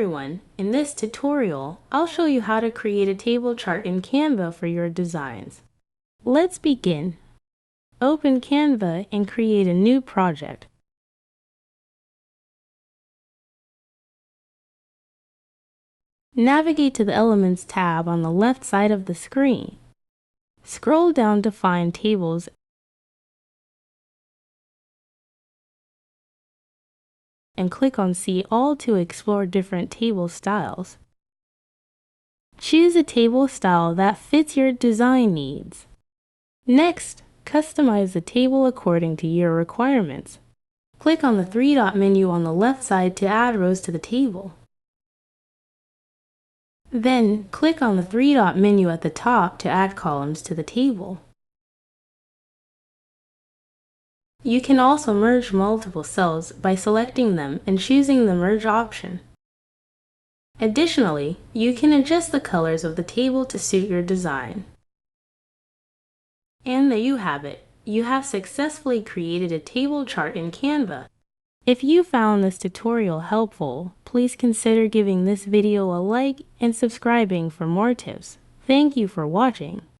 everyone, in this tutorial, I'll show you how to create a table chart in Canva for your designs. Let's begin. Open Canva and create a new project. Navigate to the Elements tab on the left side of the screen. Scroll down to find Tables and click on See All to explore different table styles. Choose a table style that fits your design needs. Next, customize the table according to your requirements. Click on the three-dot menu on the left side to add rows to the table. Then, click on the three-dot menu at the top to add columns to the table. You can also merge multiple cells by selecting them and choosing the Merge option. Additionally, you can adjust the colors of the table to suit your design. And there you have it. You have successfully created a table chart in Canva. If you found this tutorial helpful, please consider giving this video a like and subscribing for more tips. Thank you for watching.